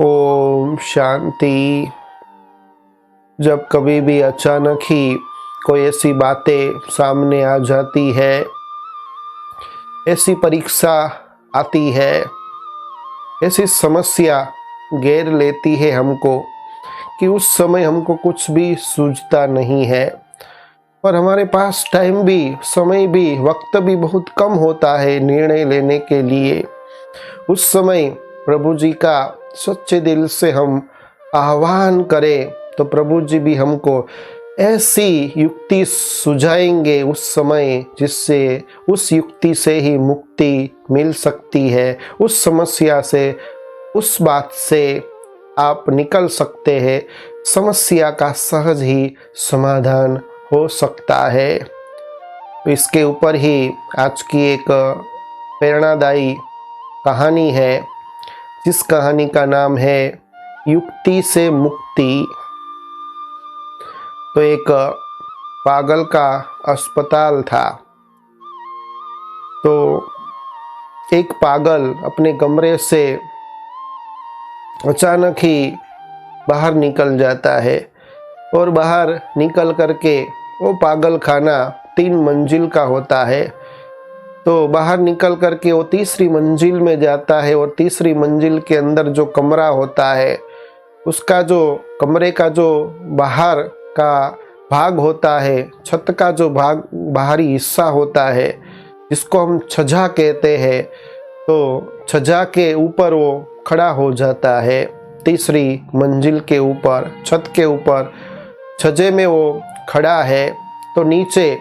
ओम शांति। जब कभी भी अचानक ही कोई ऐसी बातें सामने आ जाती है, ऐसी परीक्षा आती है, ऐसी समस्या घेर लेती है हमको कि उस समय हमको कुछ भी सूझता नहीं है और हमारे पास टाइम भी, समय भी, वक्त भी बहुत कम होता है निर्णय लेने के लिए। उस समय प्रभु जी का सच्चे दिल से हम आह्वान करें तो प्रभु जी भी हमको ऐसी युक्ति सुझाएंगे उस समय, जिससे उस युक्ति से ही मुक्ति मिल सकती है। उस समस्या से, उस बात से आप निकल सकते हैं। समस्या का सहज ही समाधान हो सकता है। तो इसके ऊपर ही आज की एक प्रेरणादायी कहानी है, जिस कहानी का नाम है युक्ति से मुक्ति। तो एक पागल का अस्पताल था। तो एक पागल अपने कमरे से अचानक ही बाहर निकल जाता है और बाहर निकल करके वो पागल खाना 3 मंजिल का होता है। तो बाहर निकल करके वो तीसरी मंजिल में जाता है और तीसरी मंजिल के अंदर जो कमरा होता है, उसका जो कमरे का जो बाहर का भाग होता है, छत का जो भाग, बाहरी हिस्सा होता है, जिसको हम छज्जा कहते हैं, तो छज्जा के ऊपर वो खड़ा हो जाता है। तीसरी मंजिल के ऊपर, छत के ऊपर छज्जे में वो खड़ा है। तो नीचे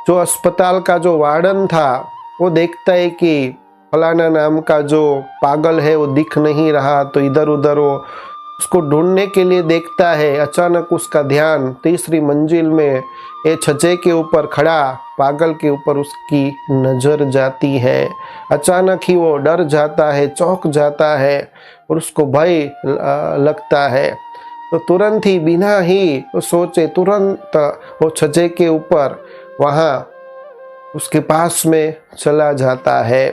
जो अस्पताल का जो वार्डन था, वो देखता है कि फलाना नाम का जो पागल है वो दिख नहीं रहा, तो इधर उधर वो उसको ढूंढने के लिए देखता है। अचानक उसका ध्यान तीसरी मंजिल में ये छज्जे के ऊपर खड़ा पागल के ऊपर उसकी नज़र जाती है। अचानक ही वो डर जाता है, चौंक जाता है और उसको भय लगता है। तो तुरंत ही, बिना ही सोचे, तुरंत वो छज्जे के ऊपर वहाँ उसके पास में चला जाता है,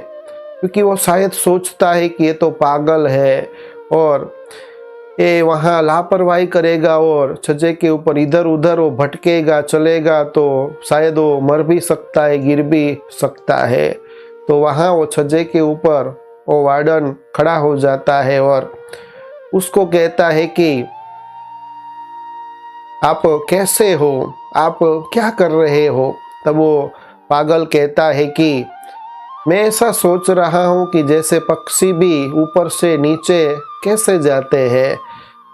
क्योंकि वो शायद सोचता है कि ये तो पागल है और ये वहाँ लापरवाही करेगा और छज्जे के ऊपर इधर उधर वो भटकेगा, चलेगा तो शायद वो मर भी सकता है, गिर भी सकता है। तो वहाँ वो छज्जे के ऊपर वो वार्डन खड़ा हो जाता है और उसको कहता है कि आप कैसे हो, आप क्या कर रहे हो। तब वो पागल कहता है कि मैं ऐसा सोच रहा हूँ कि जैसे पक्षी भी ऊपर से नीचे कैसे जाते हैं,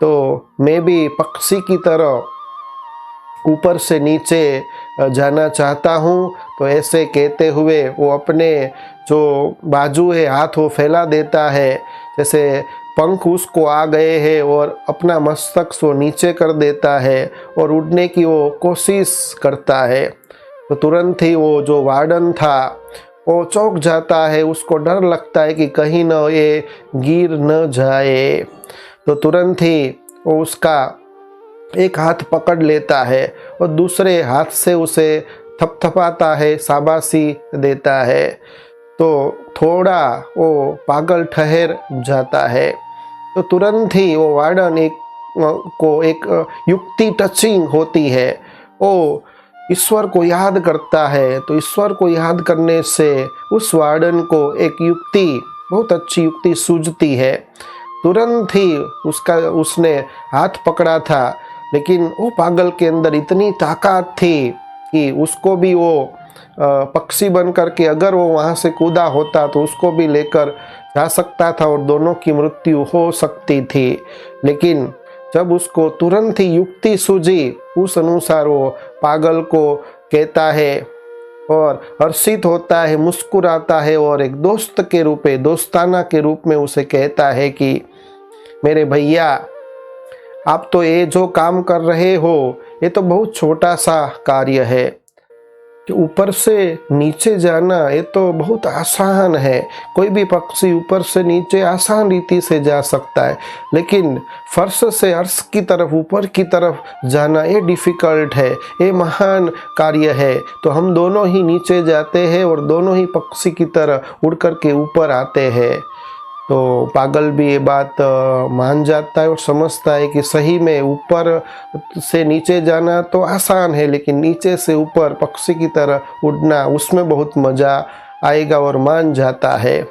तो मैं भी पक्षी की तरह ऊपर से नीचे जाना चाहता हूँ। तो ऐसे कहते हुए वो अपने जो बाजू है, हाथ वो फैला देता है, जैसे पंख उसको आ गए हैं, और अपना मस्तक वो नीचे कर देता है और उड़ने की वो कोशिश करता है। तो तुरंत ही वो जो वार्डन था वो चौंक जाता है, उसको डर लगता है कि कहीं न ये गिर न जाए। तो तुरंत ही वो उसका एक हाथ पकड़ लेता है और दूसरे हाथ से उसे थपथपाता है, शाबाशी देता है। तो थोड़ा वो पागल ठहर जाता है। तो तुरंत ही वो वार्डन को एक युक्ति टचिंग होती है। वो ईश्वर को याद करता है। तो ईश्वर को याद करने से उस वार्डन को एक युक्ति, बहुत अच्छी युक्ति सूझती है। तुरंत ही उसने हाथ पकड़ा था, लेकिन वो पागल के अंदर इतनी ताकत थी कि उसको भी वो पक्षी बन करके अगर वो वहाँ से कूदा होता तो उसको भी लेकर जा सकता था और दोनों की मृत्यु हो सकती थी। लेकिन जब उसको तुरंत ही युक्ति सूझी, उस अनुसार वो पागल को कहता है और हर्षित होता है, मुस्कुराता है और एक दोस्त के रूप में, दोस्ताना के रूप में उसे कहता है कि मेरे भैया, आप तो ये जो काम कर रहे हो ये तो बहुत छोटा सा कार्य है। कि ऊपर से नीचे जाना ये तो बहुत आसान है, कोई भी पक्षी ऊपर से नीचे आसान रीति से जा सकता है, लेकिन फर्श से अर्श की तरफ, ऊपर की तरफ जाना ये डिफ़िकल्ट है, ये महान कार्य है। तो हम दोनों ही नीचे जाते हैं और दोनों ही पक्षी की तरह उड़ कर के ऊपर आते हैं। तो पागल भी ये बात मान जाता है और समझता है कि सही में ऊपर से नीचे जाना तो आसान है, लेकिन नीचे से ऊपर पक्षी की तरह उड़ना उसमें बहुत मज़ा आएगा, और मान जाता है।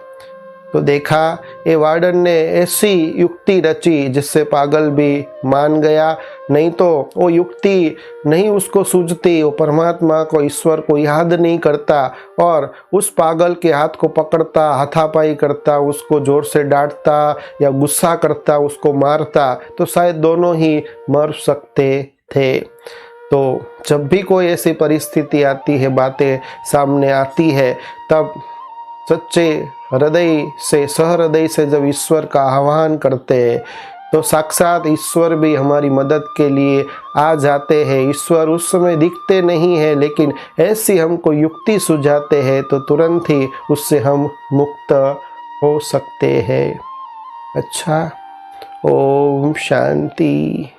तो देखा, ये वार्डन ने ऐसी युक्ति रची जिससे पागल भी मान गया, नहीं तो वो युक्ति नहीं उसको सूझती, वो परमात्मा को, ईश्वर को याद नहीं करता और उस पागल के हाथ को पकड़ता, हाथापाई करता, उसको जोर से डांटता या गुस्सा करता, उसको मारता, तो शायद दोनों ही मर सकते थे। तो जब भी कोई ऐसी परिस्थिति आती है, बातें सामने आती है, तब सच्चे हृदय से, सहृदय से जब ईश्वर का आह्वान करते हैं, तो साक्षात ईश्वर भी हमारी मदद के लिए आ जाते हैं। ईश्वर उस समय दिखते नहीं है, लेकिन ऐसी हमको युक्ति सुझाते हैं तो तुरंत ही उससे हम मुक्त हो सकते हैं। अच्छा, ओम शांति।